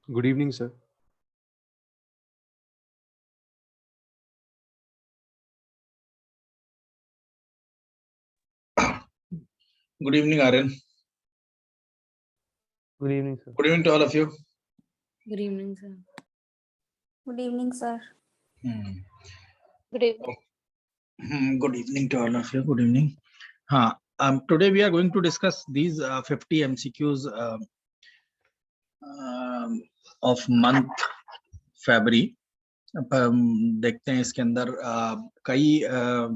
Good evening, sir. Good evening, Aryan. Good evening, sir. Good evening to all of you. Good evening, sir. Good evening, sir. Good evening. Good evening to all of you. Good evening. Today we are going to discuss these 50 MCQs of month February. अब देखते हैं इसके अंदर कई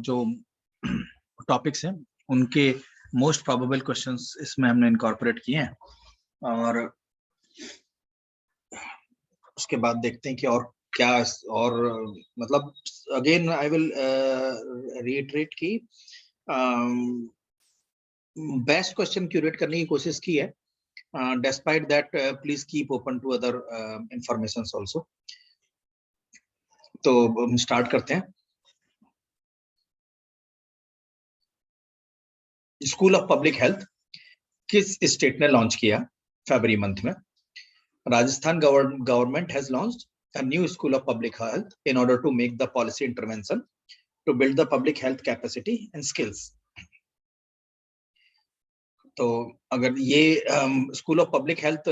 जो topics हैं उनके most probable questions इसमें हमने इनकॉर्पोरेट किए हैं और उसके बाद देखते हैं कि और क्या और मतलब अगेन आई विल रीइटरेट की बेस्ट क्वेश्चन क्यूरेट करने की कोशिश की है. Despite that, please keep open to other informations also. तो हम स्टार्ट करते हैं. स्कूल ऑफ पब्लिक हेल्थ किस स्टेट ने लॉन्च किया फरवरी मंथ में? Rajasthan government has launched a new school of public health in order to make the policy intervention to build the public health capacity and skills. तो अगर ये school of public health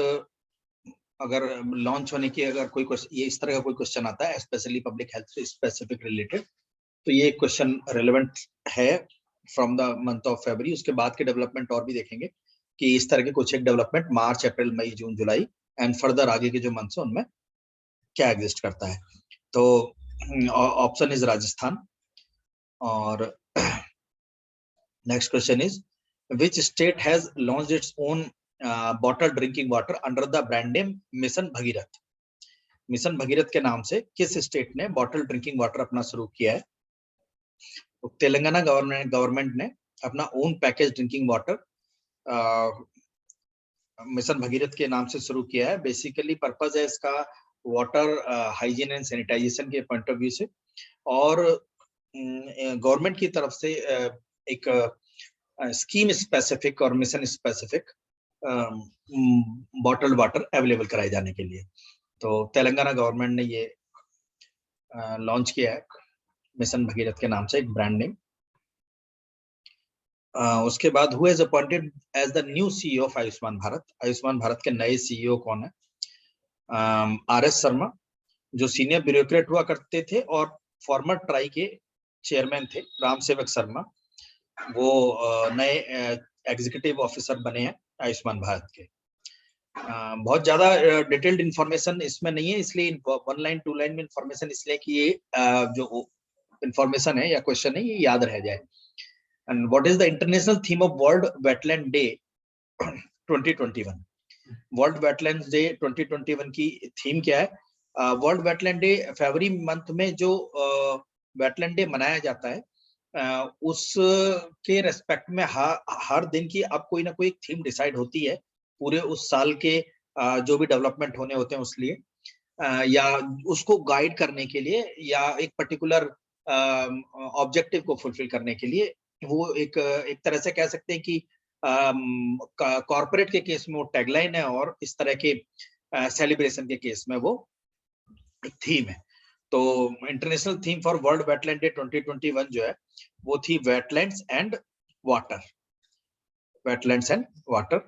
अगर launch होने की अगर कोई ये इस तरह का कोई क्वेश्चन आता है स्पेशली पब्लिक हेल्थ से स्पेसिफिक रिलेटेड, तो ये क्वेश्चन रेलेवेंट है from the month of February. उसके बाद के डेवलपमेंट और भी देखेंगे कि इस तरह के कुछ एक development March, April, May, June, July and further आगे के जो मंथ्स हैं उनमें क्या एग्जिस्ट करता है. तो ऑप्शन इज राजस्थान. और next question is which state has launched its own bottled drinking water under the brand name mission Bhagirath? Mission Bhagirath के नाम से किस स्टेट ने बॉटल ड्रिंकिंग वाटर अपना शुरू किया है? तो तेलंगाना गवर्नमेंट ने अपना own package drinking water mission Bhagirath के नाम से शुरू किया है. बेसिकली पर्पस है इसका वाटर हाइजीन एंड सैनिटाइजेशन के पॉइंट ऑफ व्यू से, और गवर्नमेंट की तरफ से एक स्कीम स्पेसिफिक और mission specific bottled water available कराए जाने के लिए. तो तेलंगाना गवर्नमेंट ने ये लॉन्च किया है मिशन भगीरथ के नाम से एक ब्रांड नेम. उसके बाद who has appointed as the new CEO of Ayushman Bharat? Ayushman Bharat के नए सीईओ कौन है? आर.एस. शर्मा, जो सीनियर ब्यूरोक्रेट हुआ करते थे और फॉर्मर ट्राई के चेयरमैन थे. राम सेवक शर्मा, वो नए एग्जीक्यूटिव ऑफिसर बने हैं आयुष्मान भारत के. बहुत ज्यादा डिटेल्ड इंफॉर्मेशन इसमें नहीं है, इसलिए 1 लाइन 2 लाइन में इंफॉर्मेशन इसलिए कि ये जो इंफॉर्मेशन है या क्वेश्चन है ये याद रह जाए. And what is the international theme of world wetland day 2021? World wetland day 2021 की थीम क्या है? वर्ल्ड वेटलैंड डे फरवरी मंथ में जो वेटलैंड डे मनाया जाता है उसके रेस्पेक्ट में हर दिन की अब कोई ना कोई थीम डिसाइड होती है पूरे उस साल के जो भी डेवलपमेंट होने होते हैं उस लिए, या उसको गाइड करने के लिए, या एक पर्टिकुलर ऑब्जेक्टिव को फुलफिल करने के लिए. वो एक तरह से कह सकते हैं कि कॉर्पोरेट के केस में वो टैगलाइन है और इस तरह के सेलिब्रेशन के केस में वो एक थीम है. तो international theme for world wetland day 2021 जो है वो थी wetlands and water. Wetlands and water.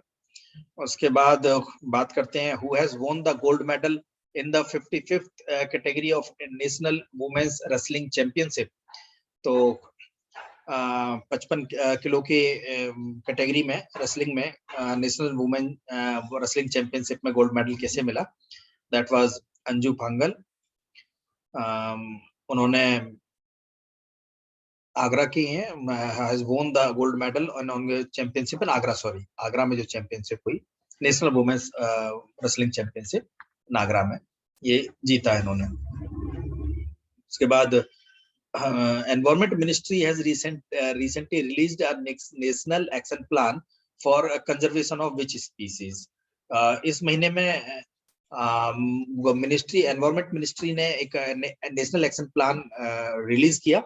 उसके बाद बात करते हैं who has won the gold medal in the 55th category of national women's wrestling championship. तो 55 किलो के कैटेगरी में रेसलिंग में नेशनल वुमेन रेसलिंग चैंपियनशिप में गोल्ड मेडल कैसे मिला? That was Anju Bhangal. उन्होंने आगरा की हैं, has won the gold medal on championship in Agra. Sorry, Agra में जो चैंपियनशिप हुई national women's wrestling championship Agra में, ये जीता है इन्होंने. उसके बाद environment ministry has recently released a national action plan for conservation of which species? इस महीने में मिनिस्ट्री एनवायरमेंट मिनिस्ट्री ने एक नेशनल एक्शन प्लान रिलीज किया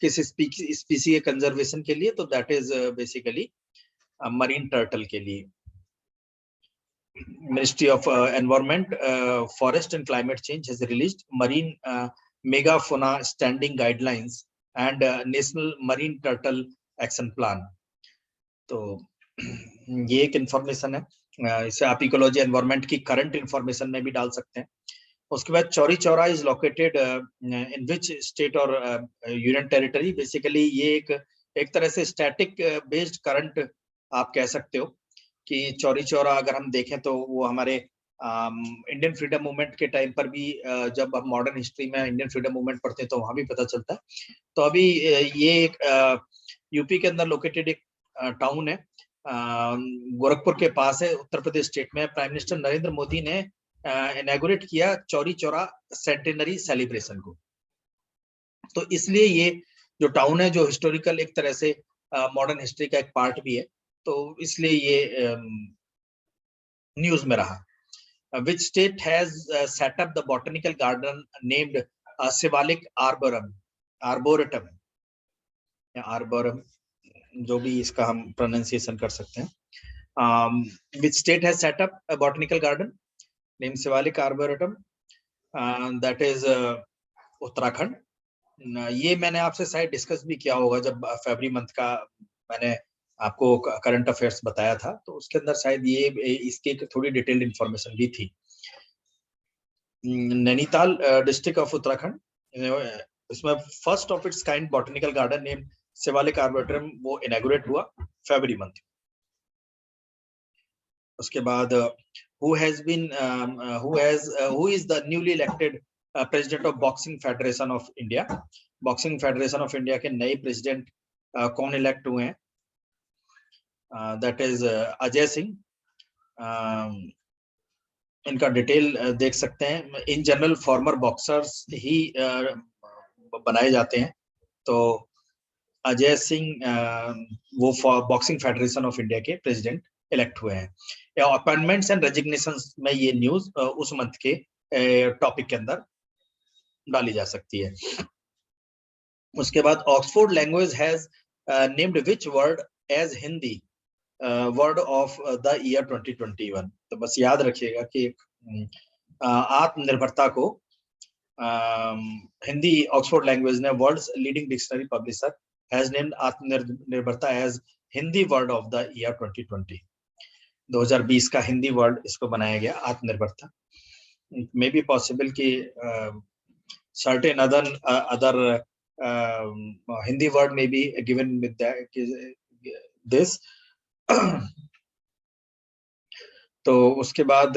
किस स्पीसी के कंजर्वेशन के लिए. तो that is basically marine turtle के लिए. Ministry of Environment, Forest and Climate Change has released marine megafauna standing guidelines and National Marine Turtle Action Plan. तो ये एक इंफॉर्मेशन है, इसे आप इकोलॉजी एनवायरनमेंट की करंट इंफॉर्मेशन में भी डाल सकते हैं। उसके बाद Chauri Chaura is located in which state और यूनियन टेरिटरी। बेसिकली ये एक तरह से स्टैटिक बेस्ड करंट आप कह सकते हो कि चौरी चौरा अगर हम देखें तो वो हमारे इंडियन फ्रीडम मूवमेंट के टाइम पर भी जब हम मॉडर्न हिस्ट्री में इंडियन फ्रीडम मूवमेंट पढ़ते हैं तो वहां भी पता चलता है। तो अभी ये एक यूपी के अंदर लोकेटेड एक टाउन है, गोरखपुर के पास है, उत्तर प्रदेश स्टेट में। प्राइम मिनिस्टर नरेंद्र मोदी ने इनॉग्रेट किया चौरी चौरा सेंटेनरी सेलिब्रेशन को। तो इसलिए ये जो टाउन है जो हिस्टोरिकल एक तरह से मॉडर्न हिस्ट्री का एक पार्ट भी है, तो इसलिए ये न्यूज में रहा। Which state has set up the botanical garden named Shivalik Arboretum? Arboretum, जो भी इसका हम प्रोनाउंसिएशन कर सकते हैं। Which state has set up a botanical garden named Shivalik Arboretum? That is Uttarakhand. ये मैंने आपसे शायद डिस्कस भी किया होगा जब फरवरी मंथ का मैंने आपको करंट अफेयर्स बताया था, तो उसके अंदर शायद ये इसकी थोड़ी डिटेल्ड इंफॉर्मेशन भी थी। नैनीताल डिस्ट्रिक्ट ऑफ उत्तराखंड, इसमें first of its kind botanical garden name Shivalik arboretum वो इनॉग्रेट हुआ फरवरी मंथ। उसके बाद who is the newly elected president of Boxing Federation of India? Boxing federation of India के नए प्रेसिडेंट कौन इलेक्ट हुए हैं? That is Ajay Singh. इनका डिटेल देख सकते हैं। इन जनरल फॉर्मर बॉक्सर्स ही बनाए जाते हैं, तो अजय सिंह वो बॉक्सिंग फेडरेशन ऑफ इंडिया के प्रेसिडेंट इलेक्ट हुए हैं। अपॉइंटमेंट्स एंड रेजिग्नेशंस में ये न्यूज उस मंथ के टॉपिक के अंदर डाली जा सकती है। उसके बाद Oxford language has named which word as Hindi word of the year 2021। तो बस याद रखिएगा कि आत्मनिर्भरता को हिंदी ऑक्सफोर्ड लैंग्वेज ने world's leading dictionary publisher has named आत्मनिर्भरता as Hindi word of the year 2020। 2020 का हिंदी वर्ड इसको बनाया गया आत्मनिर्भरता। मे बी पॉसिबल कि certain other Hindi word may be given with this। तो उसके बाद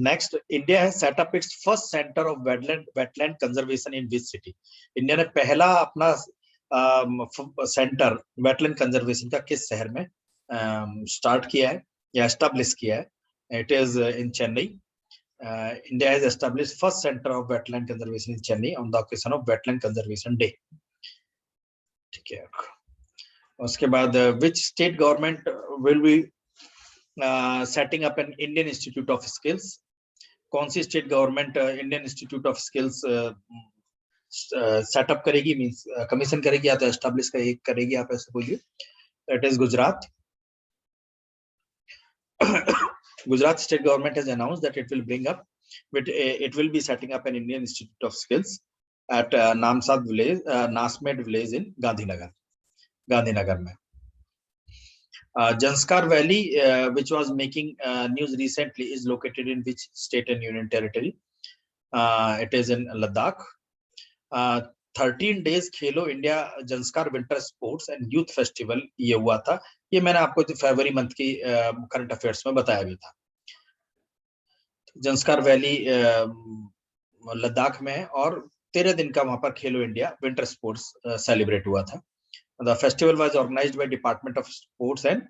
next, India has set up it's first centre of wetland conservation in which city? India ने पहला अपना सेंटर वेटलैंड कंजर्वेशन का किस शहर में स्टार्ट किया है या एस्टैब्लिश किया है? It is in Chennai. India has established first center of wetland conservation in Chennai on the occasion of Wetland Conservation Day। ठीक है। उसके बाद which state government will be setting up an Indian Institute of Skills? कौन सी state government Indian institute of skills setup करेगी, means commission करेगी या तो एस्टैब्लिश करेगी, आप ऐसे बोलिए। That is Gujarat. Gujarat state government has announced that it will be setting up an Indian Institute of Skills at Nasmed village in Gandhinagar में। Janskar Valley, which was making news recently, is located in which state and union territory? It is in Ladakh। 13 days Khelo India Zanskar winter sports and youth festival ये हुआ था। ये मैंने आपको फरवरी month की current affairs में बताया भी था। जंस्कार वैली लद्दाख में और 13 दिन का वहां पर खेलो इंडिया विंटर स्पोर्ट्स सेलिब्रेट हुआ था। The festival was organised by department of sports and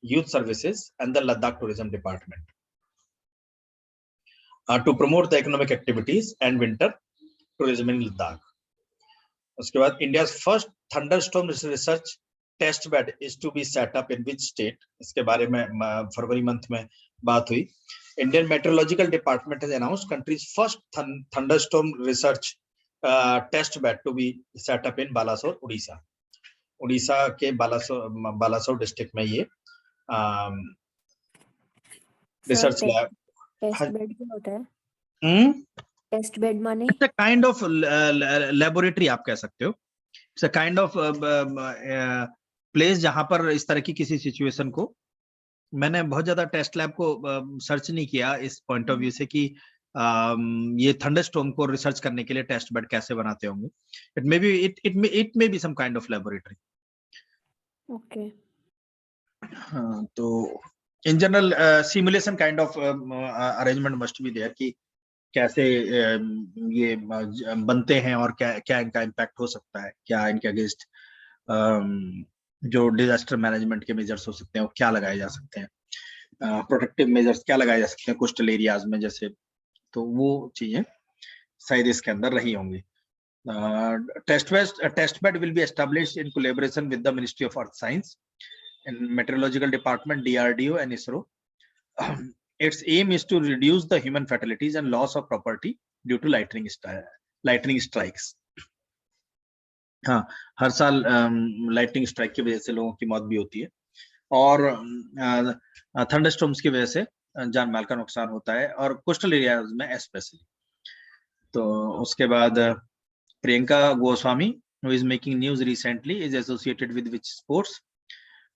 youth services and the Ladakh tourism department to promote the economic activities and winter tourism in Ladakh. उसके बाद India first thunderstorm research test bed is to be set up in which state? इसके बारे में फरवरी month में बात हुई। Indian meteorological department has announced country's first thunderstorm research test bed to be set up इन बालासोर, उड़ीसा। उड़ीसा के बालासोर डिस्ट्रिक्ट में ये रिसर्च लैब टेस्ट हाँ। बेड क्या होता है? हम्म टेस्ट बेड माने? It's a kind of laboratory आप कह सकते हो। It's a kind of place जहां पर इस तरह की किसी सिचुएशन को, मैंने बहुत ज्यादा टेस्ट लैब को सर्च नहीं किया इस पॉइंट ऑफ व्यू से कि ये थंडरस्टॉर्म को रिसर्च करने के लिए टेस्ट बेड कैसे बनाते होंगे। It may be some kind of laboratory. Okay. हाँ, तो in general simulation kind of arrangement must be there कि कैसे ये बनते हैं और क्या क्या इनका इम्पैक्ट हो सकता है, क्या इनके अगेंस्ट जो डिजास्टर मैनेजमेंट के मेजर्स हो सकते हैं वो क्या लगाए जा सकते हैं, प्रोटेक्टिव मेजर्स क्या लगाए जा सकते हैं कोस्टल एरियाज में जैसे, तो वो चीजें शायद इसके अंदर रही होंगी। Test bed will be established in collaboration with the ministry of earth science and meteorological department, DRDO and ISRO. Its aim is to reduce the human fatalities and loss of property due to lightning strikes. हाँ, हर साल lightning strike की वजह से लोगों की मौत भी होती है और थंडरस्टॉर्म्स की वजह से जान माल का नुकसान होता है और कोस्टल एरियाज में स्पेशली। तो उसके बाद Priyanka Goswami, who is making news recently, is associated with which sports?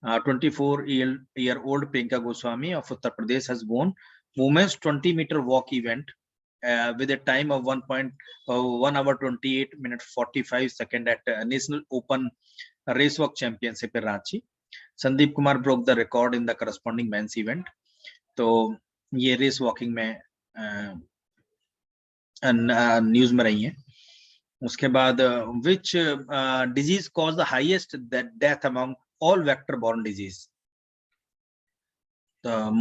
24-year-old Priyanka Goswami of Uttar Pradesh has won women's 20-meter walk event with a time of 1 hour 28 minutes 45 seconds at National Open Race Walk Championship in Ranchi. Sandeep Kumar broke the record in the corresponding men's event. तो ये race walking में news में रही है। उसके बाद which disease caused the highest death among all vector-borne disease?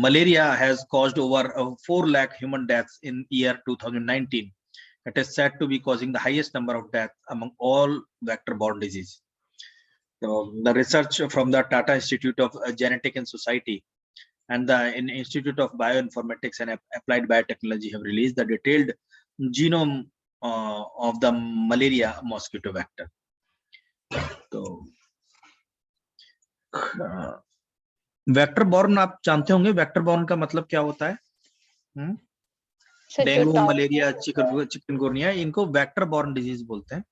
Malaria has caused over 4 lakh human deaths in year 2019. It is said to be causing the highest number of deaths among all vector-borne disease. So, the research from the Tata Institute of Genetic and Society and the Institute of Bioinformatics and Applied Biotechnology have released the detailed genome of the malaria mosquito vector. तो vector borne आप जानते होंगे, vector borne का मतलब क्या होता है? Dengue, malaria, chikungunya, इनको वेक्टर बॉर्न डिजीज बोलते हैं।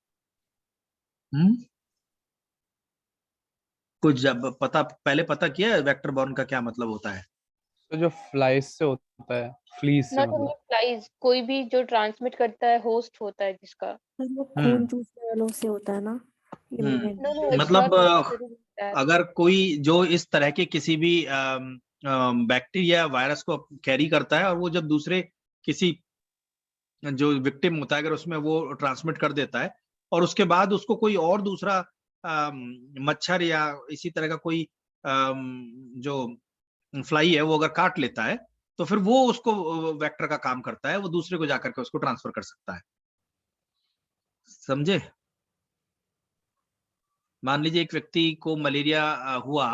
कुछ जब पहले पता किया है वेक्टर बॉर्न का क्या मतलब होता है? तो जो फ्लाइज से होता है, फ्लीज से मतलब फ्लाइज कोई भी जो ट्रांसमिट करता है, होस्ट होता है जिसका, वो खून चूसने वालों से होता है ना? मतलब अगर कोई जो इस तरह के किसी भी बैक्टीरिया वायरस को कैरी करता है और वो जब दूसरे किसी जो विक्टिम होता है अगर उसमें वो ट्रांसमिट कर देता है और उसके बाद उसको कोई और दूसरा मच्छर या इसी तरह का कोई जो फ्लाई है वो अगर काट लेता है तो फिर वो उसको वेक्टर का काम करता है, वो दूसरे को जाकर के उसको ट्रांसफर कर सकता है। समझे? मान लीजिए एक व्यक्ति को मलेरिया हुआ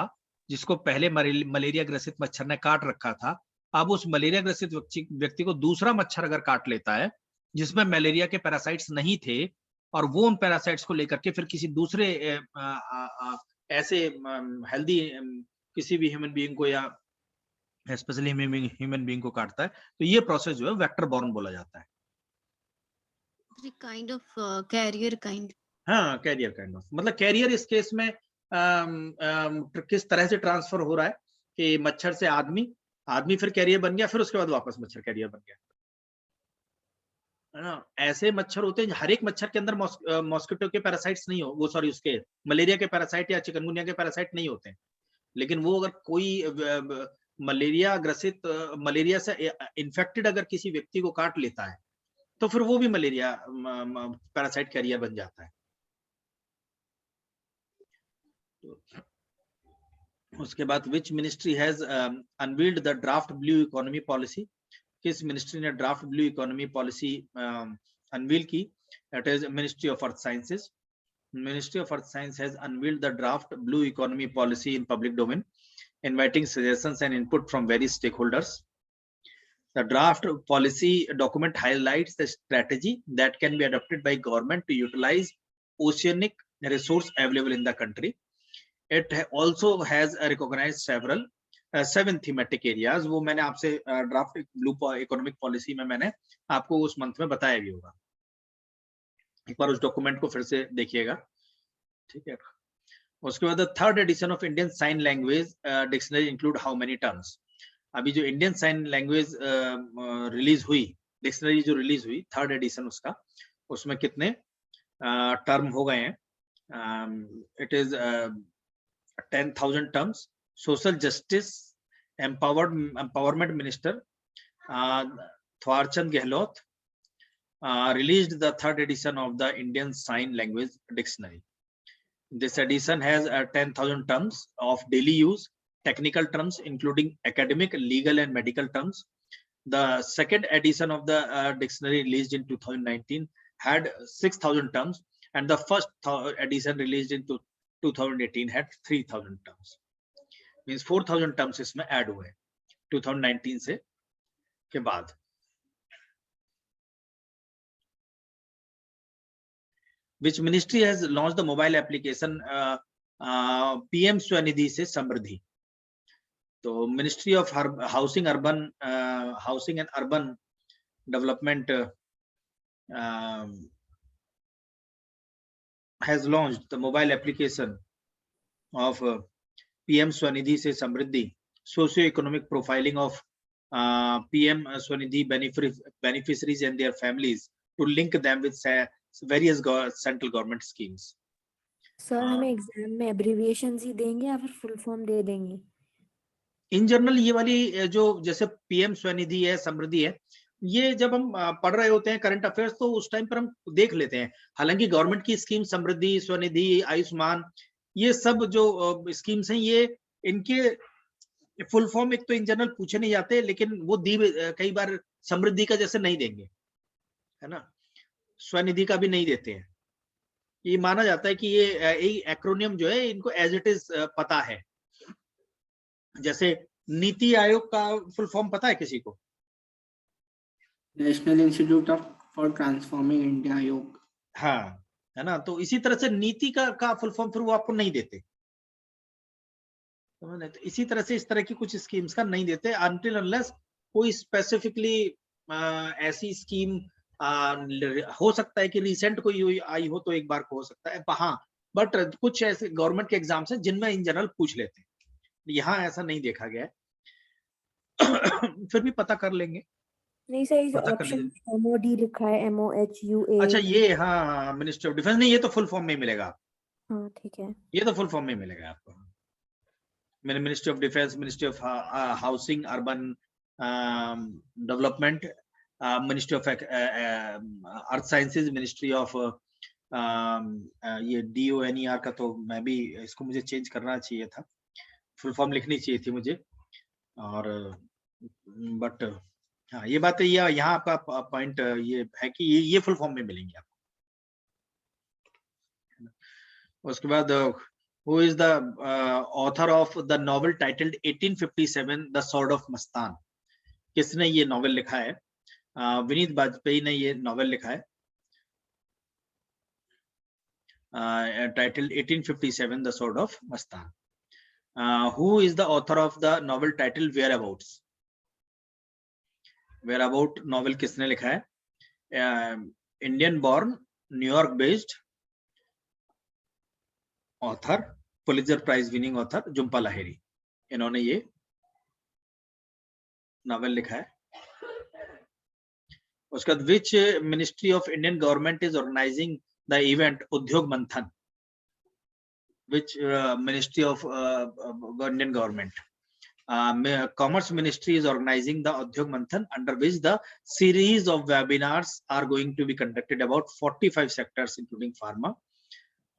जिसको पहले मलेरिया ग्रसित मच्छर ने काट रखा था, अब उस मलेरिया ग्रसित व्यक्ति को दूसरा मच्छर अगर काट लेता है जिसमें मलेरिया के पैरासाइट्स नहीं थे और वो उन पैरासाइट्स को लेकर के फिर किसी दूसरे ऐसे हेल्दी किसी भी ह्यूमन बीइंग को या स्पेशली ह्यूमन बीइंग को काटता है, तो ये प्रोसेस जो है वेक्टर बॉर्न बोला जाता है। Kind of carrier kind. हाँ, कैरियर काइंड ऑफ, मतलब कैरियर इस केस में किस तरह से ट्रांसफर हो रहा है कि मच्छर से आदमी फिर कैरियर बन गया, फिर उसके बाद वापस मच्छर कैरियर बन गया, है ना? ऐसे मच्छर होते हैं, हर एक मच्छर के अंदर मॉस्किटो के पैरासाइट्स नहीं हो, वो सॉरी उसके मलेरिया के पैरासाइट या चिकनगुनिया के पैरासाइट नहीं होते हैं, लेकिन वो अगर कोई मलेरिया ग्रसित मलेरिया से इन्फेक्टेड अगर किसी व्यक्ति को काट लेता है तो फिर वो भी मलेरिया पैरासाइट कैरियर बन जाता है। उसके बाद which ministry has unveiled the draft blue economy policy? किस मिनिस्ट्री ने draft blue economy policy unveil की? It is ministry of earth sciences. Ministry of Earth Science has unveiled the draft blue economy policy in public domain, inviting suggestions and input from various stakeholders. The draft policy document highlights the strategy that can be adopted by government to utilize oceanic resource available in the country. It also has recognized several 7 thematic areas, वो मैंने आपसे draft blue economic policy में मैंने आपको उस month में बताया भी होगा। एक बार उस डॉक्यूमेंट को फिर से देखिएगा, ठीक है। उसके बाद third edition of Indian sign language dictionary include how many terms. अभी जो इंडियन साइन लैंग्वेज रिलीज हुई, डिक्शनरी जो रिलीज हुई थर्ड एडिशन उसका, उसमें कितने टर्म हो गए हैं? It is 10,000 terms. Social justice empowerment minister Thawarchand Gehlot released the third edition of the Indian Sign Language Dictionary. This edition has 10,000 terms of daily use, technical terms including academic, legal and medical terms. The second edition of the dictionary released in 2019 had 6,000 terms, and the first edition released in 2018 had 3,000 terms. Means 4,000 terms इसमें add हुए 2019 से के बाद। Which ministry has launched the mobile application PM Swanidhi से समृद्धि? तो Ministry of Housing, Housing and Urban Development has launched the mobile application of PM Swanidhi से समृद्धि, socio-economic profiling of PM Swanidhi beneficiaries and their families to link them with various central government schemes. Sir हमें exam में abbreviations ही देंगे या फिर full form दे देंगे? In general ये वाली जो जैसे पीएम स्वनिधि है, समृद्धि है, ये जब हम पढ़ रहे होते हैं करंट अफेयर्स तो उस टाइम पर हम देख लेते हैं। हालांकि गवर्नमेंट की स्कीम समृद्धि, स्वनिधि, आयुष्मान, ये सब जो स्कीम्स हैं, ये इनके फुल फॉर्म एक तो इन जनरल पूछे नहीं जाते, लेकिन वो दी कई बार समृद्धि का जैसे नहीं देंगे, है ना, स्वनिधि का भी नहीं देते हैं। ये माना जाता है कि ये एक्रोनियम जो है इनको एज इट इज पता है। जैसे नीति आयोग का फुल फॉर्म पता है किसी को? National institute for transforming India आयोग। हाँ, है ना। तो इसी तरह से नीति का फुल फॉर्म फिर वो आपको नहीं देते, तो इसी तरह से इस तरह की कुछ स्कीम्स का नहीं देते अनटिल अनलेस कोई स्पेसिफिकली ऐसी स्कीम हो सकता है कि रिसेंट कोई आई हो तो एक बार को हो सकता है, हाँ, बट कुछ ऐसे गवर्नमेंट के एग्जाम्स हैं जिनमें इन जनरल पूछ लेते हैं। यहाँ ऐसा नहीं देखा गया है। फिर भी पता कर लेंगे। नहीं सर, इस ऑप्शन एमओडी लिखा है, MOHUA। अच्छा, ये हाँ, मिनिस्ट्री ऑफ डिफेंस। नहीं, ये तो फुल फॉर्म में मिलेगा। हाँ ठीक है, ये तो फुल फॉर्म में मिलेगा आपको। मैंने ministry of defence, ministry of housing urban development, ministry of earth sciences, ministry of ये DONER का तो मैं भी इसको मुझे चेंज करना चाहिए था, फुल फॉर्म लिखनी चाहिए थी मुझे। और बट हाँ, ये बात है, यहाँ आपका पॉइंट ये है कि ये फुल फॉर्म में मिलेंगे आपको। उसके बाद who is the author of the novel titled 1857 the sword of Mastan? किसने ये नॉवेल लिखा है? विनीत वाजपेयी ने ये नॉवेल लिखा है, titled 1857 the sword of Mastan. Who is the author of the novel titled Whereabouts? Whereabout novel किसने लिखा है? Indian born, New York based author, Pulitzer Prize winning author Jhumpa Lahiri, इन्होंने ये नॉवेल लिखा है। उसके बाद which ministry of Indian government is organizing the event उद्योग मंथन? Which ministry of Indian government? Commerce Ministry is organizing the Udyog Manthan, under which the series of webinars are going to be conducted about 45 sectors including pharma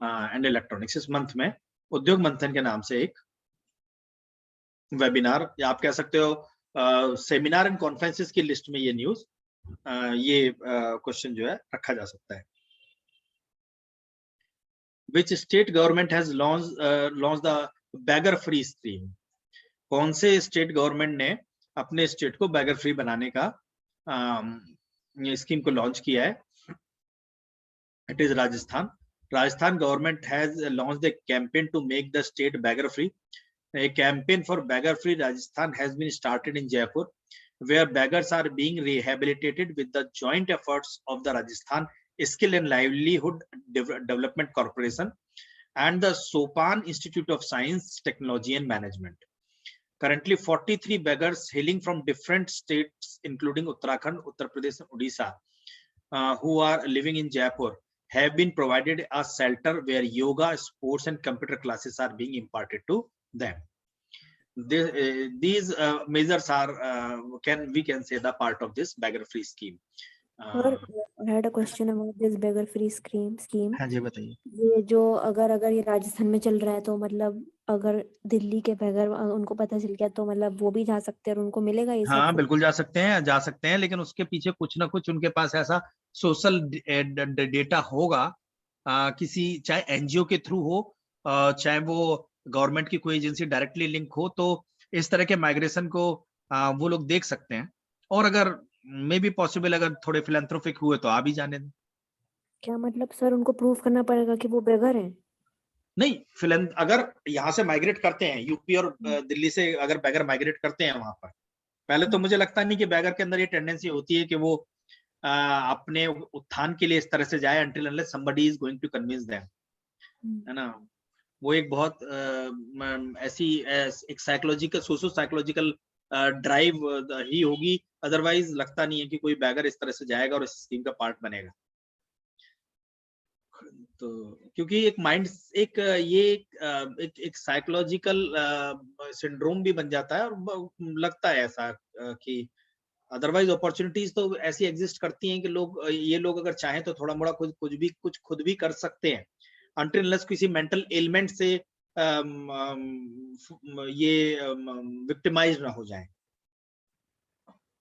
and electronics. इस month में उद्योग मंथन के नाम से एक वेबिनार, या आप कह सकते हो सेमिनार एंड कॉन्फ्रेंसेस की लिस्ट में ये न्यूज, ये क्वेश्चन जो है रखा जा सकता है। Which state government has launched the beggar free scheme? कौन से स्टेट गवर्नमेंट ने अपने स्टेट को बैगर फ्री बनाने का स्कीम को लॉन्च किया है? It is Rajasthan. Rajasthan government has launched the campaign to make the state beggar free. A campaign for beggar-free Rajasthan has been started in Jaipur, where beggars are being rehabilitated with the joint efforts of the Rajasthan Skill and Livelihood Development Corporation and the Sopan Institute of Science, Technology and Management. Currently, 43 beggars hailing from different states, including Uttarakhand, Uttar Pradesh, and Odisha, who are living in Jaipur, have been provided a shelter where yoga, sports, and computer classes are being imparted to them. These measures are we can say the part of this beggar-free scheme. Sir, I had a question about this beggar free scheme. हाँ जी बताइए. ये जो अगर ये राजस्थान में चल रहा है तो मतलब अगर दिल्ली के बेगर उनको पता चल गया तो मतलब वो भी जा सकते हैं और उनको मिलेगा ये सब हाँ food? बिल्कुल जा सकते हैं, लेकिन उसके पीछे कुछ ना कुछ उनके पास ऐसा सोशल डेटा होगा, किसी चाहे एनजीओ के थ्रू हो, चाहे वो गवर्नमेंट की कोई एजेंसी डायरेक्टली लिंक हो, तो इस तरह के माइग्रेशन को वो लोग देख सकते हैं. और अगर मे बी पॉसिबल अगर थोड़े फिलैंथ्रोपिक हुए तो आ भी जाने दें. क्या मतलब सर उनको प्रूव करना पड़ेगा कि वो बेगर हैं? नहीं, अगर यहाँ से माइग्रेट करते हैं यूपी और दिल्ली से, अगर बैगर माइग्रेट करते हैं वहां पर, पहले तो मुझे लगता नहीं कि बैगर के अंदर ये टेंडेंसी होती है कि वो अपने उत्थान के लिए इस तरह से जाए until unless somebody is going to convince them, है ना. वो एक बहुत ऐसी एक साइकोलॉजिकल सोशो साइकोलॉजिकल ड्राइव ही होगी, अदरवाइज लगता नहीं है कि कोई बैगर इस तरह से जाएगा और इस स्कीम का पार्ट बनेगा. तो क्योंकि एक माइंड एक साइकोलॉजिकल सिंड्रोम भी बन जाता है, और लगता है ऐसा कि अदरवाइज अपॉर्चुनिटीज तो ऐसी एग्जिस्ट करती हैं कि ये लोग अगर चाहें तो थोड़ा मोड़ा कुछ खुद भी कर सकते हैं, until unless किसी मेंटल एलिमेंट से ये विक्टिमाइज ना हो जाए,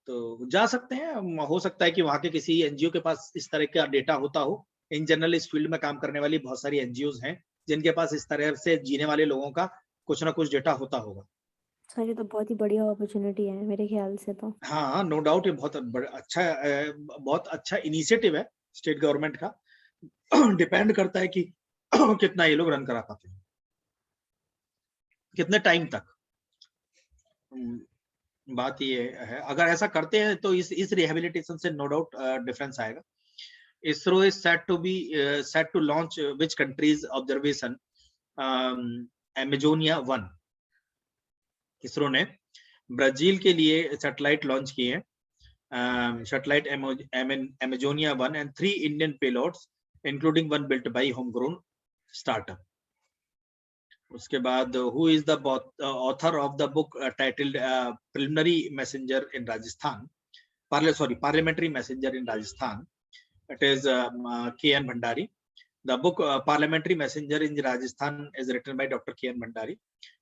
तो जा सकते हैं. हो सकता है कि वहां के किसी एनजीओ के पास इस तरह का डेटा होता हो. इन जनरल इस फील्ड में काम करने वाली बहुत सारी एनजीओ हैं जिनके पास इस तरह से जीने वाले लोगों का कुछ ना कुछ डेटा होता होगा. सर ये तो बहुत ही बढ़िया अपॉर्चुनिटी है मेरे ख्याल से तो. हाँ, नो डाउट ये बहुत अच्छा इनिशिएटिव है स्टेट गवर्नमेंट का. डिपेंड करता है कि कितना ये लोग रन करा पाते हैं, कितने टाइम तक. बात ये है, अगर ऐसा करते हैं तो इस रिहेबिलिटेशन से नो डाउट डिफरेंस आएगा. ISRO is set to launch which country's observation Amazonia 1. ISRO ने ब्राजील के लिए सैटेलाइट लॉन्च किए हैं, satellite Amazonia 1 and 3 Indian payloads including one built by homegrown startup. उसके बाद who is the author of the book titled Parliamentary Messenger in Rajasthan. It is K.N. Bhandari. The book Parliamentary Messenger in Rajasthan is written by Dr. K.N. Bhandari.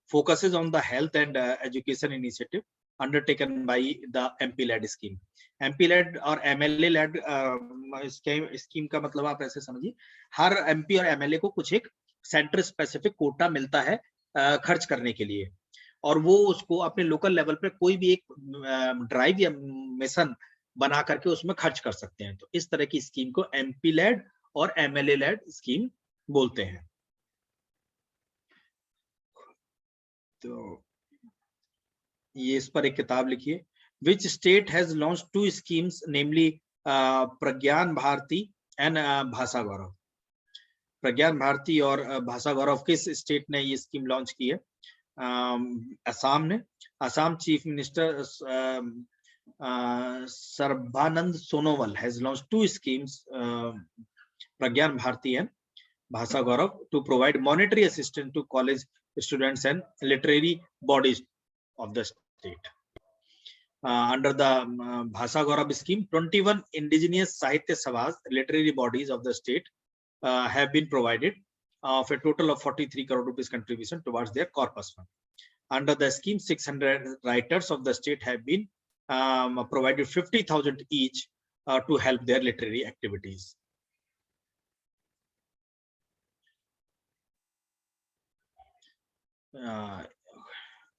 Focuses on the health and education initiative undertaken by the MP-led scheme. MP-led और MLA-led scheme का मतलब आप ऐसे समझिए, हर MP और MLA को कुछ एक सेंटर स्पेसिफिक कोटा मिलता है खर्च करने के लिए, और वो उसको अपने लोकल लेवल पे कोई भी एक ड्राइव या मिशन बना करके उसमें खर्च कर सकते हैं. तो इस तरह की स्कीम को MP लेड और MLA लेड स्कीम बोलते हैं. तो ये इस पर एक किताब लिखिए. Which state has launched 2 schemes, namely Pragyan Bharati and Bhasha Gaurav. प्रज्ञान भारती और भाषा गौरव किस स्टेट ने ये स्कीम लॉन्च की है? असम ने. Assam chief minister Sarbananda Sonowal has launched 2 schemes, Pragyan Bharati and Bhasha Gaurav, to provide monetary assistance to college students and literary bodies of the state. Under the Bhasha Gaurav scheme, 21 indigenous Sahitya Sabhas, literary bodies of the state, have been provided of a total of 43 crore rupees contribution towards their corpus fund. Under the scheme, 600 writers of the state have been provided 50,000 each to help their literary activities.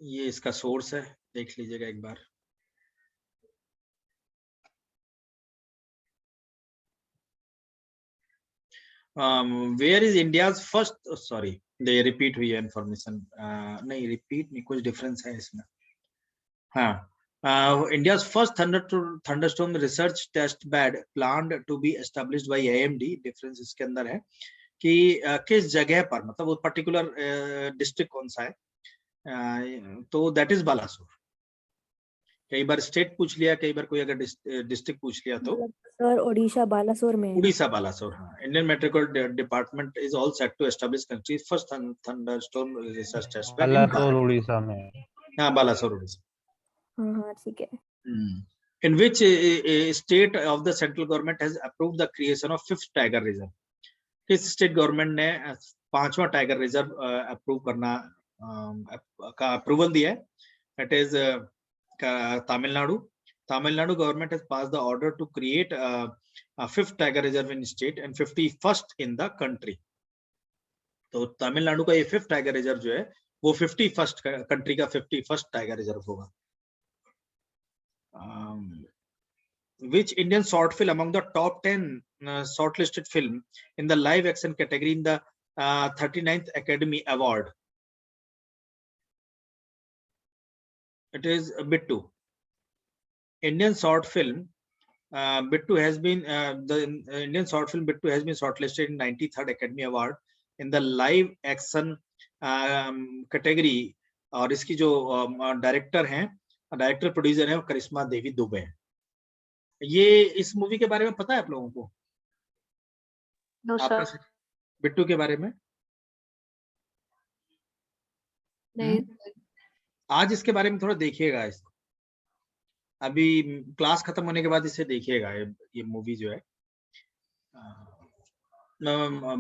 ये इसका source है, देख लीजिएगा एक बार. Where is India's first ये repeat हुई है information, नहीं रिपीट नहीं, कुछ डिफरेंस है इसमें। हाँ, India's first thunderstorm research test bed planned to be established by AMD। Difference इसके अंदर है कि किस जगह पर, मतलब वो पर्टिकुलर डिस्ट्रिक्ट कौन सा है, तो दैट इज बालासोर। कई बार स्टेट पूछ लिया, कई बार कोई अगर डिस्ट्रिक्ट पूछ लिया तो सर ओडिशा बालासोर में है। उड़ीसा बालासोर। हाँ, Indian meteorological department is all set to establish country's first thunderstorm research test bed. Balasore Orissa में है। हाँ, बालासोर उड़ीसा। हाँ ठीक है। In which state of the central government has approved the creation of 5th tiger reserve? किस स्टेट गवर्नमेंट ने 5वां tiger reserve approve करना का अप्रूवल दिया है? That is Tamil Nadu. Tamil Nadu government has passed the order to create a 5th tiger reserve in state and 51st in the country। तो तमिलनाडु का ये 5th टाइगर रिजर्व जो है वो 51st कंट्री का 51st टाइगर रिजर्व होगा। Which Indian short film among the top 10 shortlisted film in the live action category in the 39th Academy Award? It is Bittu. Indian short film Bittu has been the Indian short film Bittu has been shortlisted in 93rd Academy Award in the live action category। और इसकी जो director हैं, director producer है, वो करिश्मा देवी दुबे है। ये इस movie के बारे में पता है आप लोगों को? नो आपने सर। बिट्टू के बारे में? नहीं। आज इसके बारे में थोड़ा देखिएगा, इसको अभी क्लास खत्म होने के बाद इसे देखिएगा। ये मूवी जो है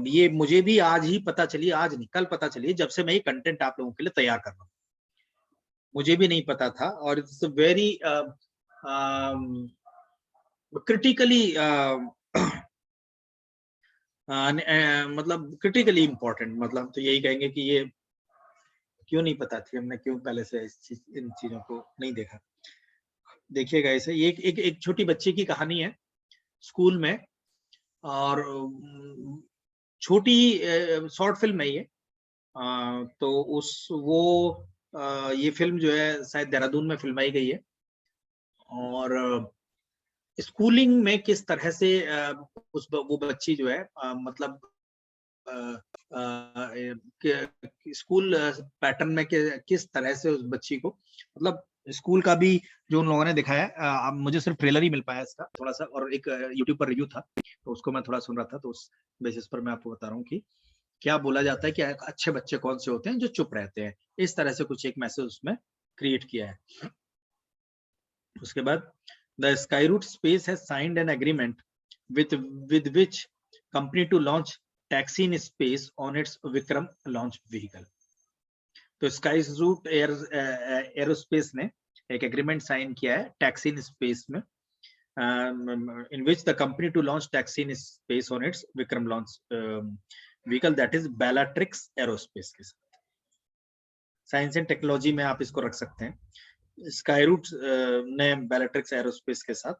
ये मुझे भी आज ही पता चली, आज नहीं कल पता चली, जब से मैं ये कंटेंट आप लोगों के लिए तैयार कर रहा हूँ। मुझे भी नहीं पता था और इट्स वेरी क्रिटिकली मतलब क्रिटिकली इम्पोर्टेंट, मतलब तो यही कहेंगे कि ये क्यों नहीं पता थी, हमने क्यों पहले से इन चीजों को नहीं देखा। देखिएगा इसे। ये एक छोटी बच्ची की कहानी है स्कूल में, और छोटी शॉर्ट फिल्म है ये। तो ये फिल्म जो है शायद देहरादून में फिल्माई गई है, और स्कूलिंग में किस तरह से वो बच्ची जो है मतलब स्कूल पैटर्न में किस तरह से उस बच्ची को, मतलब स्कूल का भी जो उन लोगों ने दिखाया, मुझे सिर्फ ट्रेलर ही मिल पाया इसका थोड़ा सा, और एक यूट्यूब पर रिव्यू था तो उसको मैं थोड़ा सुन रहा था, तो उस बेसिस पर मैं आपको बता रहा हूँ कि क्या बोला जाता है कि अच्छे बच्चे कौन से होते हैं जो चुप रहते हैं। इस तरह से कुछ एक मैसेज उसमें क्रिएट किया है। उसके बाद the Skyroot space has signed an agreement with which company to launch taxi in space on its Vikram launch vehicle. तो स्काईरूट एरोस्पेस ने एक एग्रीमेंट साइन किया है टैक्सी इन स्पेस में, in which the company to launch taxi in space on its Vikram launch vehicle, that is Bellatrix aerospace के साथ। Science and technology में आप इसको रख सकते हैं। स्काईरूट ने बेलाट्रिक्स एरोस्पेस के साथ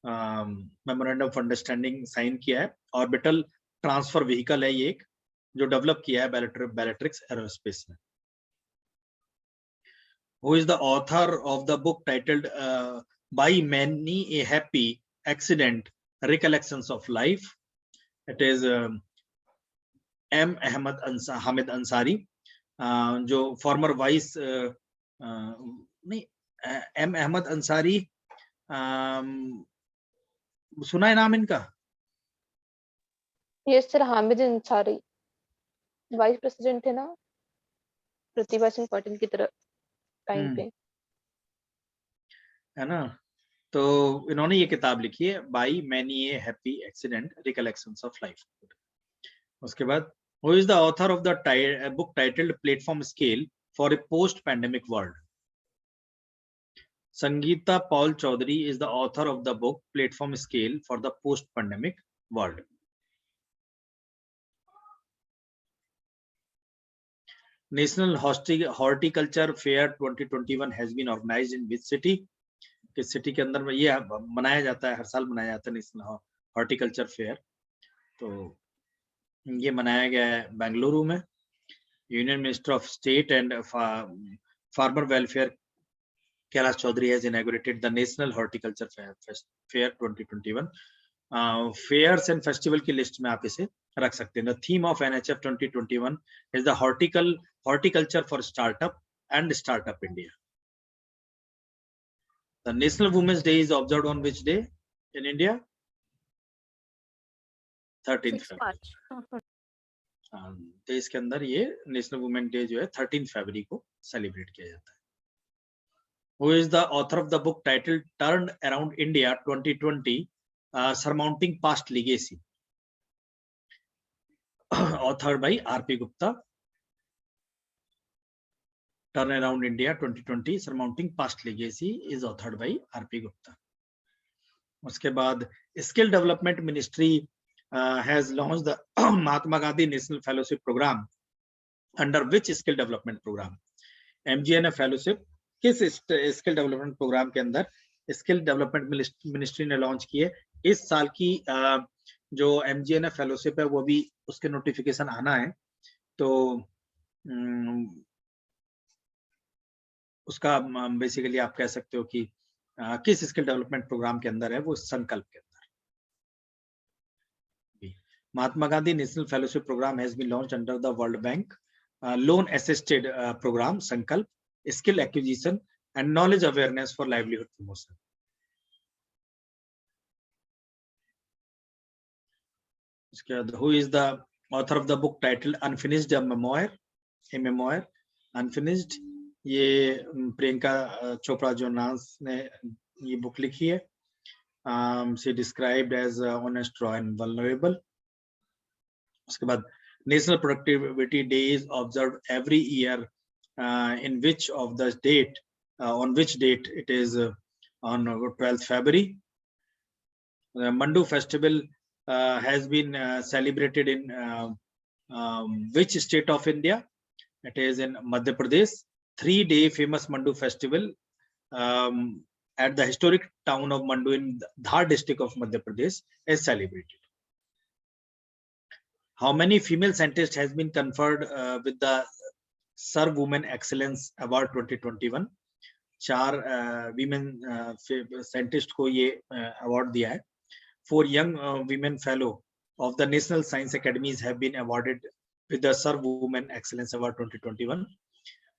मेमोरेंडम ऑफ अंडरस्टैंडिंग साइन किया है। ऑर्बिटल ट्रांसफर व्हीकल है ये एक, जो डेवलप किया है बेलाट्रिक्स एरोस्पेस ने। Who is the author of the book titled By Many a Happy Accident Recollections of Life? It is M. Hamid Ansari, जो फॉर्मर वाइस नहीं M. अहमद अंसारी, सुना है नाम इनका? Yes sir, Hamid Ansari vice president थे ना प्रतिभा सिंह पाटिल की तरह टाइम पे, है ना। तो इन्होंने ये किताब लिखी है by many a happy accident recollections of life. उसके बाद who is the author of the book titled platform scale for a post pandemic world? Sangeeta Paul Chaudhary is the author of the book Platform Scale for the Post-Pandemic World. National Horticulture Fair 2021 has been organized in which city? किस city के अंदर में ये मनाया जाता है? हर साल मनाया जाता है नेशनल हॉर्टिकल्चर फेयर। तो ये मनाया गया है बेंगलुरु में। Union Minister of State and Farmer Welfare Kailash Chaudhary has inaugurated the National Horticulture Fair 2021. Fairs and festival की लिस्ट में आप इसे रख सकते हैं. The theme of NHF 2021 is the horticulture for startup and startup India. The National Women's Day is observed on which day in India? 13th February. देश के अंदर ये नेशनल वुमेन डे जो है 13 फरवरी को सेलिब्रेट किया जाता है. Who is the author of the book titled Turned Around India 2020, Surmounting Past Legacy? Authored by R.P. Gupta. Turn Around India 2020, Surmounting Past Legacy is authored by R.P. Gupta. उसके बाद Skill Development Ministry has launched the Mahatma Gandhi National Fellowship Program. Under which skill development program? MGNF Fellowship किस skill development programme के अंदर skill development ministry ने launch किए? इस साल की जो MGNF फेलोशिप है वो भी उसके नोटिफिकेशन आना है, तो उसका बेसिकली आप कह सकते हो कि किस स्किल डेवलपमेंट प्रोग्राम के अंदर है वो, संकल्प के अंदर. Mahatma Gandhi national fellowship programme has been launched under the world bank loan assisted programme Sankalp, skill acquisition and knowledge awareness for livelihood promotion. Who is the author of the book titled Unfinished, a memoir? A memoir, Unfinished. ये Priyanka Chopra Jonas ने ये book लिखी है. She described as honest, raw and vulnerable. उसके बाद National Productivity Day is observed every year. In which of the date, on which date it is? On 12th February. The Mandu festival has been celebrated in which state of India? It is in Madhya Pradesh. 3-day famous Mandu festival at the historic town of Mandu in Dhar district of Madhya Pradesh is celebrated. How many female scientists has been conferred with the Sir Women Excellence Award 2021? 4 women scientists को ये award दिया है. 4 young women fellow of the National Science Academies have been awarded with the Sir Women Excellence Award 2021.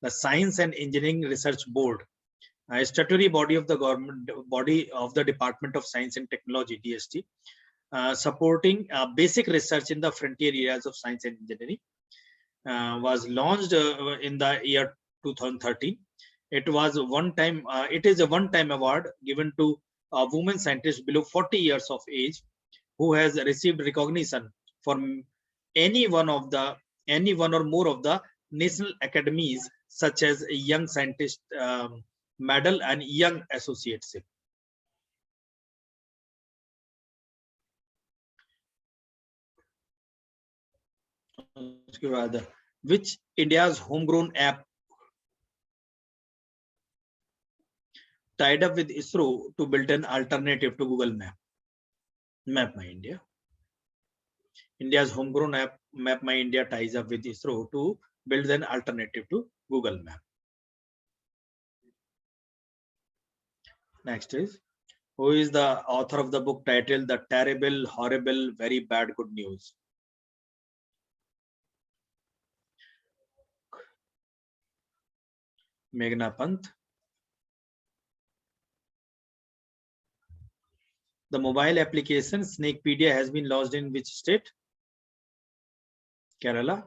The Science and Engineering Research Board, a statutory body of the government, body of the Department of Science and Technology (DST), supporting basic research in the frontier areas of science and engineering, was launched in the year 2013. It is a one-time award given to a woman scientist below 40 years of age who has received recognition from any one or more of the national academies, such as Young Scientist Medal and Young Associateship. उसके बाद which India's homegrown app tied up with ISRO to build an alternative to Google Map? Map My India. India's homegrown app Map My India ties up with ISRO to build an alternative to Google Map. Next is, who is the author of the book titled The Terrible, Horrible, Very Bad Good News? Meghna Pant. The mobile application Snakepedia has been launched in which state? Kerala.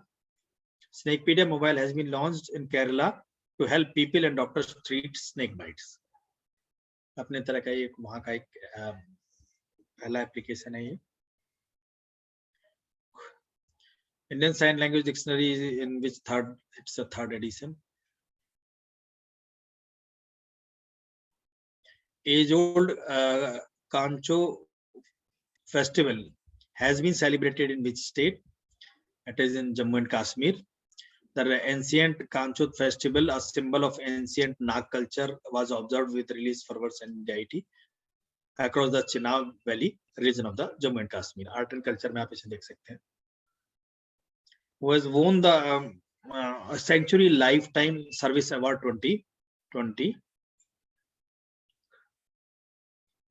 Snakepedia mobile has been launched in Kerala to help people and doctors treat snake bites. अपने तरह का ये वहाँ का एक पहला application है ये. Indian Sign Language Dictionary in which third? It's a 3rd edition. Age-old Kancho festival has been celebrated in which state? It is in Jammu and Kashmir. The ancient Kancho festival, a symbol of ancient Nag culture, was observed with religious fervor and deity across the Chenab Valley region of the Jammu and Kashmir. Art and culture में आप इसे देख सकते हैं. Who has won the Century Lifetime Service Award 2020.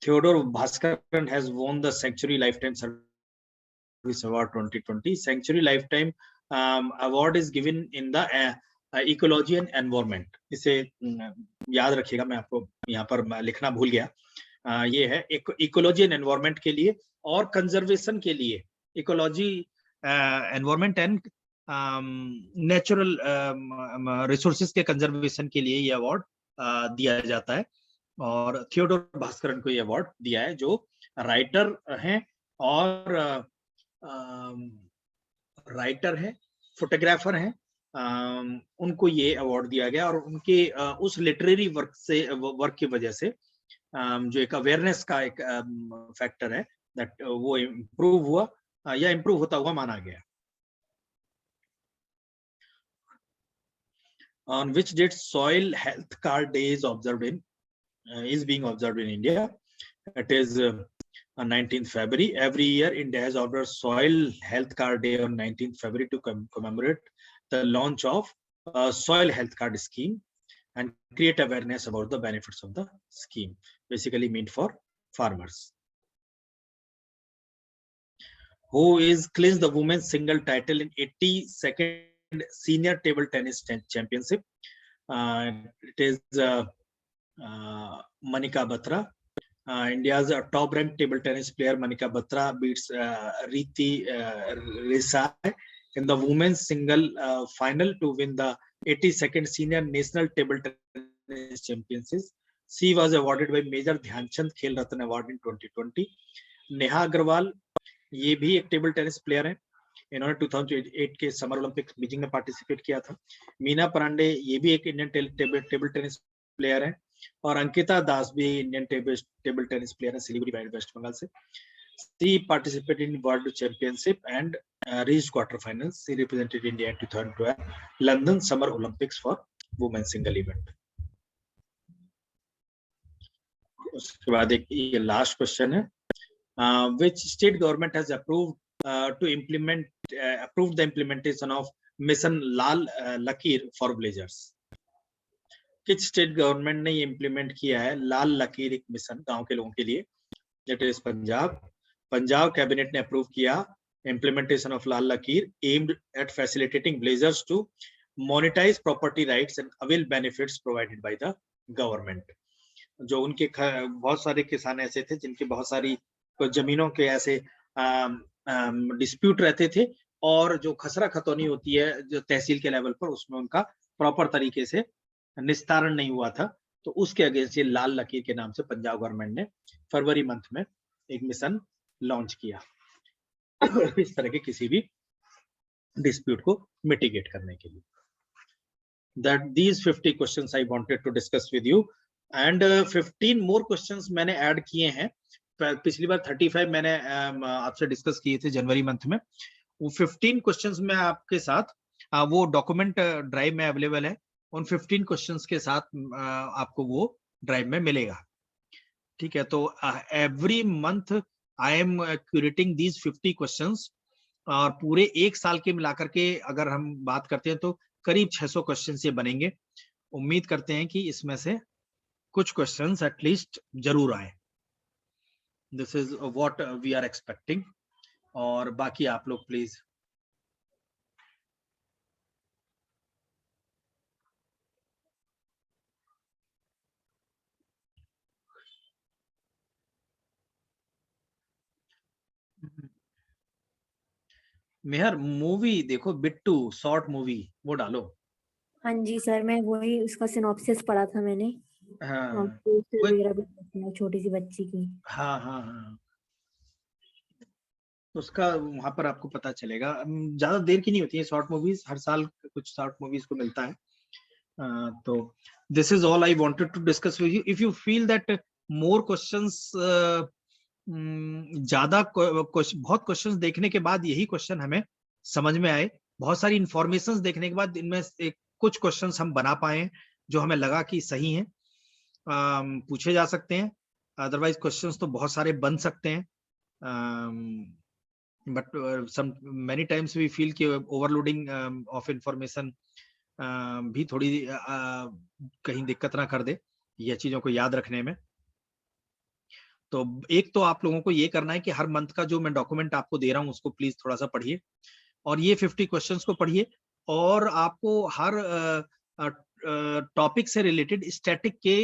Theodore Bhaskaran has won the Century Lifetime Service Award 2020. Century Lifetime award is given in the ecology and environment. इसे याद रखिएगा, मैं आपको यहाँ पर लिखना भूल गया. ये है इकोलॉजी एंड एनवायरनमेंट के लिए और कंजर्वेशन के लिए. Ecology, environment and natural resources के कंजर्वेशन के लिए ये अवार्ड दिया जाता है. और थियोडोर भास्करन को ये अवार्ड दिया है, जो राइटर हैं और राइटर हैं, फोटोग्राफर हैं. उनको ये अवार्ड दिया गया और उनके उस लिटरेरी वर्क की वजह से जो एक अवेयरनेस का एक फैक्टर है, दैट वो इम्प्रूव हुआ या इम्प्रूव होता हुआ माना गया. On which date Soil Health Card Day is being observed in India? It is 19th February. Every year, India has observed Soil Health Card Day on 19th February to commemorate the launch of Soil Health Card scheme and create awareness about the benefits of the scheme, basically meant for farmers. Who is clinched the women's single title in 82nd Senior Table Tennis Championship? It is Manika Batra. India's top-ranked table tennis player Manika Batra beats Riti Resai in the women's single final to win the 82nd Senior National Table Tennis Championships. She was awarded by Major Dhyanchand Khel Ratna Award in 2020. Neha Agarwal, ये भी एक table tennis player है. इन्होंने 2008 के summer Olympics Beijing में participate किया था. मीना पांडे, ये भी एक इंडियन टेबल टेनिस प्लेयर है. और अंकिता दास भी इंडियन टेबल टेनिस प्लेयर है, सिलीगुड़ी वेस्ट बंगाल से. She participated in World Championship and reached quarterfinals. She represented India in 2012 London Summer Olympics for women's single event. उसके बाद एक ये लास्ट क्वेश्चन है. Which state government has approved the implementation of Mission Lal Lakir for villagers? किस state government ने ये implement किया है लाल लकीर एक मिशन गांव के लोगों के लिए? That is पंजाब कैबिनेट ने अप्रूव किया implementation of Lal Lakir aimed at facilitating villagers to monetize property rights and avail benefits provided by the government. जो उनके बहुत सारे किसान ऐसे थे जिनके बहुत सारी जमीनों के ऐसे डिस्प्यूट रहते थे और जो खसरा खतौनी होती है जो तहसील के लेवल पर, उसमें उनका प्रॉपर तरीके से निस्तारण नहीं हुआ था. तो उसके अगेंस्ट ये लाल लकीर के नाम से पंजाब गवर्नमेंट ने फरवरी मंथ में एक मिशन लॉन्च किया इस तरह के किसी भी डिस्प्यूट को मिटिगेट करने के लिए. That these 50 questions I wanted to discuss with you and 15 more questions मैंने ऐड किए हैं. पिछली बार 35 मैंने आपसे डिस्कस किए थे जनवरी मंथ में. वो 15 क्वेश्चंस में आपके साथ वो डॉक्यूमेंट ड्राइव में अवेलेबल है. उन 15 क्वेश्चंस के साथ आपको वो ड्राइव में मिलेगा. ठीक है, तो every month I am curating these 50 questions और पूरे एक साल के मिलाकर के अगर हम बात करते हैं तो करीब 600 क्वेश्चंस ये बनेंगे. उम्मीद करते हैं कि इसमें से कुछ क्वेश्चंस एटलीस्ट जरूर आए. This is what we are expecting. और बाकी आप लोग प्लीज मेहर मूवी देखो, बिट्टू शॉर्ट मूवी वो डालो. हाँ जी सर, मैं वही उसका सिनॉप्सिस पढ़ा था मैंने. हाँ वगैरह भी देखी है, छोटी सी बच्ची की. हाँ उसका वहां पर आपको पता चलेगा. ज्यादा देर की नहीं होती है शॉर्ट मूवीज, हर साल कुछ शॉर्ट मूवीज को मिलता है. तो this is all I wanted to discuss with you. If you feel that more questions, ज्यादा बहुत क्वेश्चंस देखने के बाद यही क्वेश्चन हमें समझ में आए, बहुत सारी इंफॉर्मेशंस देखने के बाद इनमें से कुछ क्वेश्चंस हम बना पाए जो हमें लगा कि सही हैं, पूछे जा सकते हैं. अदरवाइज क्वेश्चंस तो बहुत सारे बन सकते हैं. but some many times we feel कि overloading of information भी थोड़ी कहीं दिक्कत ना कर दे ये चीजों को याद रखने में। तो एक तो आप लोगों को ये करना है कि हर मंथ का जो मैं डॉक्यूमेंट आपको दे रहा हूँ उसको प्लीज थोड़ा सा पढ़िए और ये 50 क्वेश्चंस को पढ़िए और आपको हर टॉपिक से रिलेटेड स्टैटिक के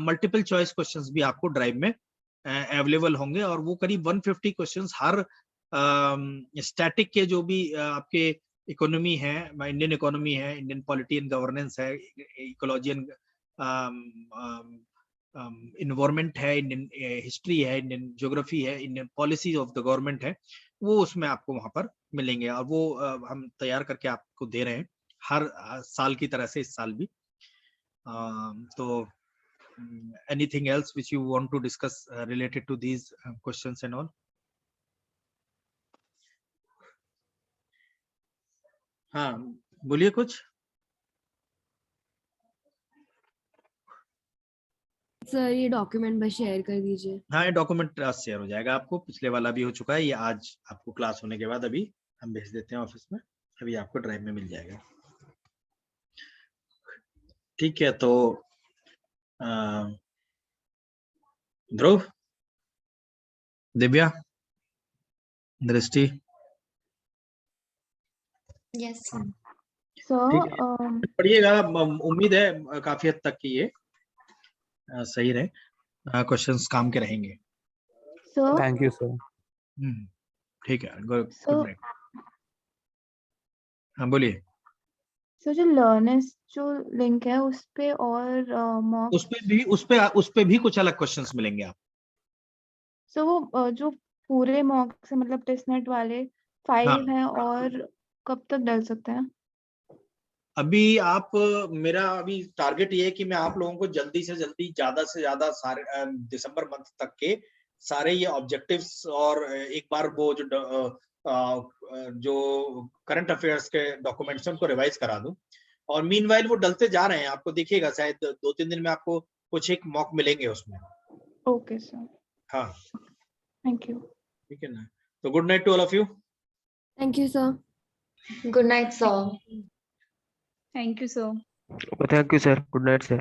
मल्टीपल चॉइस क्वेश्चंस भी आपको ड्राइव में अवेलेबल होंगे और वो करीब 150 क्वेश्चंस हर स्टैटिक के जो भी आपके इकोनॉमी है, इंडियन इकोनॉमी है, इंडियन पॉलिटी एंड गवर्नेंस है, इकोलॉजी एंड इन्वायरमेंट है, इंडियन हिस्ट्री है, इंडियन ज्योग्राफी है, Indian policy of the government है, वो उसमें आपको वहां पर मिलेंगे और वो हम तैयार करके आपको दे रहे हैं हर साल की तरह से इस साल भी। तो anything else which you want to discuss related to these questions and all? हाँ बोलिए कुछ। सर ये डॉक्यूमेंट बस शेयर कर दीजिए। हाँ ये डॉक्यूमेंट शेयर हो जाएगा आपको, पिछले वाला भी हो चुका है, ये आज आपको क्लास होने के बाद अभी हम भेज देते हैं ऑफिस में, अभी आपको ड्राइव में मिल जाएगा। ठीक है तो ध्रुव, दिव्या, दृष्टि, यस सर। ठीक है पढ़िएगा, उम्मीद है काफी हद तक कि ये सही रहे, क्वेश्चंस काम के रहेंगे। Sir thank you sir. ठीक है, गुड नाइट। हाँ बोलिए। सर जो लर्नर्स जो लिंक है उस पे और मॉक उस पे भी कुछ अलग क्वेश्चंस मिलेंगे आप। सो वो जो पूरे मॉक से मतलब टेस्ट नेट वाले 5 हैं और कब तक डल सकते हैं? अभी आप मेरा अभी टारगेट ये है कि मैं आप लोगों को जल्दी से जल्दी ज्यादा से ज्यादा सारे दिसंबर मंथ तक के सारे ये ऑब्जेक्टिव्स और एक बार वो जो करंट अफेयर्स के डॉक्यूमेंट्स उनको रिवाइज करा दूं और मीनवाइल वो डलते जा रहे हैं, आपको देखिएगा शायद 2-3 दिन में आपको कुछ एक मॉक मिलेंगे उसमें। ओके सर, हाँ थैंक यू। ठीक है ना, तो good night to all of you. Thank you sir. Good night sir. Thank you, sir. Okay, thank you, sir. Good night, sir.